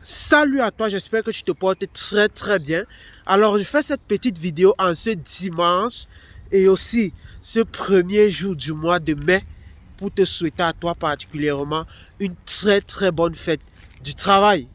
Salut à toi, j'espère que tu te portes très bien. Alors, je fais cette petite vidéo en ce dimanche et aussi ce premier jour du mois de mai pour te souhaiter à toi particulièrement une très bonne fête du travail.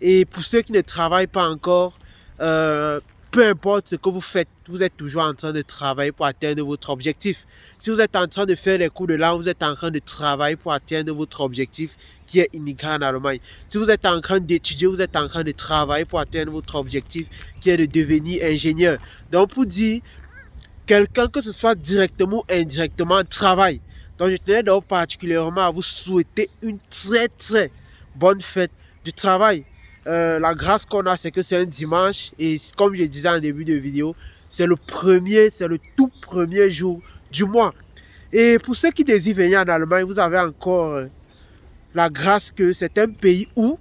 Et pour ceux qui ne travaillent pas encore, euh, peu importe ce que vous faites, vous êtes toujours en train de travailler pour atteindre votre objectif. Si vous êtes en train de faire les cours de langue, vous êtes en train de travailler pour atteindre votre objectif qui est immigrer en Allemagne. Si vous êtes en train d'étudier, vous êtes en train de travailler pour atteindre votre objectif qui est de devenir ingénieur. Donc pour dire, quelqu'un que ce soit directement ou indirectement travaille. Donc je tenais donc particulièrement à vous souhaiter une très bonne fête du travail. La grâce qu'on a, c'est que c'est un dimanche et comme je disais en début de vidéo, c'est le tout premier jour du mois. Et pour ceux qui désirent venir en Allemagne, vous avez encore la grâce que c'est un pays où,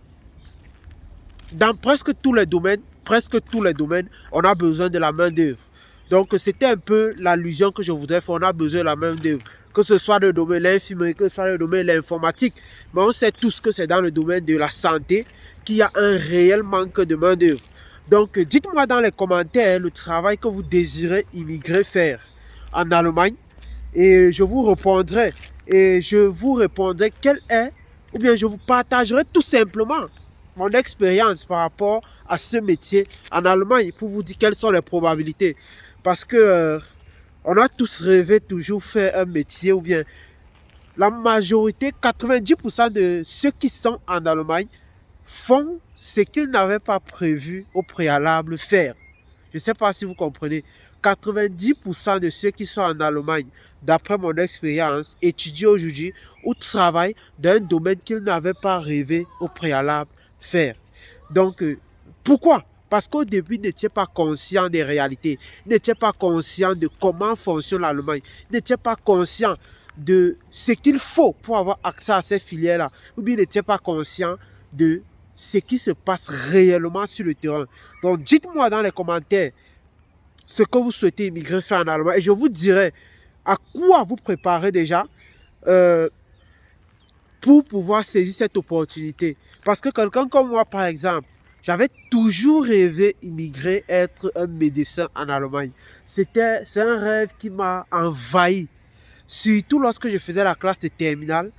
dans presque tous les domaines, on a besoin de la main d'œuvre. Donc c'était un peu l'allusion que je voudrais faire. On a besoin de la main d'œuvre, que ce soit le domaine de l'infirmerie, que ce soit le domaine de l'informatique. Mais on sait tous que c'est dans le domaine de la santé qu'il y a un réel manque de main d'œuvre. Donc dites-moi dans les commentaires le travail que vous désirez immigrer faire en Allemagne et je vous répondrai. Et je vous répondrai quel est, ou bien je vous partagerai tout simplement mon expérience par rapport à ce métier en Allemagne pour vous dire quelles sont les probabilités. Parce que on a tous rêvé toujours faire un métier ou bien la majorité, 90% de ceux qui sont en Allemagne font ce qu'ils n'avaient pas prévu au préalable faire. Je ne sais pas si vous comprenez. 90% de ceux qui sont en Allemagne, d'après mon expérience, étudient aujourd'hui ou travaillent dans un domaine qu'ils n'avaient pas rêvé au préalable faire. Donc, pourquoi? Parce qu'au début, ils n'étaient pas conscients des réalités. Ils n'étaient pas conscients de comment fonctionne l'Allemagne. Ils n'étaient pas conscients de ce qu'il faut pour avoir accès à ces filières-là. Ou bien ils n'étaient pas conscients de ce qui se passe réellement sur le terrain. Donc, dites-moi dans les commentaires ce que vous souhaitez immigrer faire en Allemagne et je vous dirai à quoi vous préparez déjà pour pouvoir saisir cette opportunité. Parce que quelqu'un comme moi, par exemple, j'avais toujours rêvé immigrer, être un médecin en Allemagne. C'est un rêve qui m'a envahi. Surtout lorsque je faisais la classe de terminale,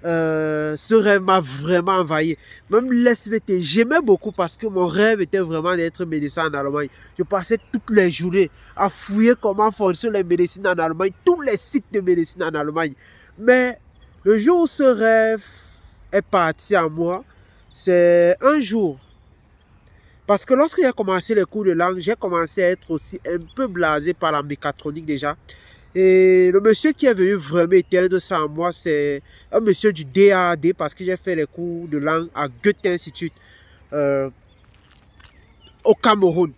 ce rêve m'a vraiment envahi. Même l'SVT, j'aimais beaucoup parce que mon rêve était vraiment d'être médecin en Allemagne. Je passais toutes les journées à fouiller comment fonctionnent les médecines en Allemagne, tous les sites de médecine en Allemagne. Mais le jour où ce rêve est parti en moi, c'est un jour. Parce que lorsque j'ai commencé les cours de langue, j'ai commencé à être aussi un peu blasé par la mécatronique déjà. Et le monsieur qui est venu vraiment éteindre ça en moi, c'est un monsieur du DAAD parce que j'ai fait les cours de langue à Goethe Institut au Cameroun.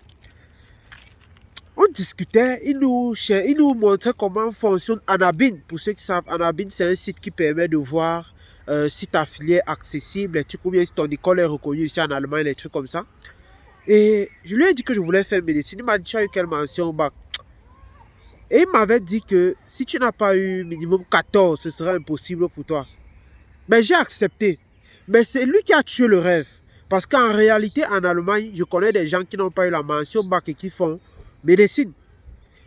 On discutait, il nous montrait comment fonctionne Anabin. Pour ceux qui savent, Anabin, c'est un site qui permet de voir si ta filière est accessible, les trucs, ou bien si ton école est reconnue ici en Allemagne, les trucs comme ça. Et je lui ai dit que je voulais faire médecine. Il m'a dit, tu as eu quelle mention au bac? Et il m'avait dit que si tu n'as pas eu minimum 14, ce serait impossible pour toi. Mais j'ai accepté. Mais c'est lui qui a tué le rêve. Parce qu'en réalité, en Allemagne, je connais des gens qui n'ont pas eu la mention bac et qui font médecine.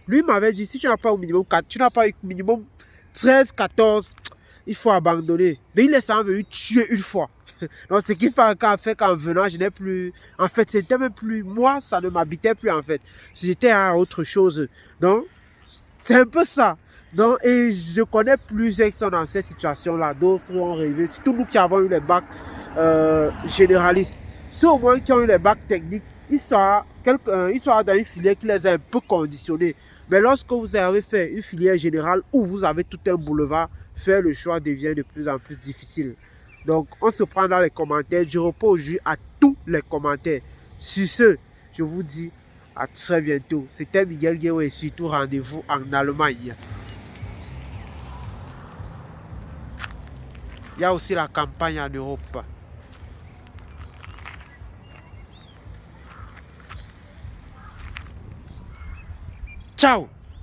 Lui m'avait dit, si tu n'as pas eu minimum 4, tu n'as pas eu minimum 13, 14, il faut abandonner. Mais il est sans venu tuer une fois. Donc, ce qui fait qu'en venant, je n'ai plus... En fait, c'était même plus... Moi, ça ne m'habitait plus, en fait. J'étais à autre chose. Donc, c'est un peu ça. Donc, et je connais plusieurs qui sont dans cette situation-là. D'autres ont rêvé. Surtout nous qui avons eu les bacs généralistes. Ceux au moins qui ont eu les bacs techniques, ils sont dans une filière qui les a un peu conditionnés. Mais lorsque vous avez fait une filière générale où vous avez tout un boulevard, faire le choix devient de plus en plus difficile. Donc, on se prend dans les commentaires. Je repose à tous les commentaires. Sur ce, je vous dis à très bientôt. C'était Miguel Guéo et surtout rendez-vous en Allemagne. Il y a aussi la campagne en Europe. Ciao!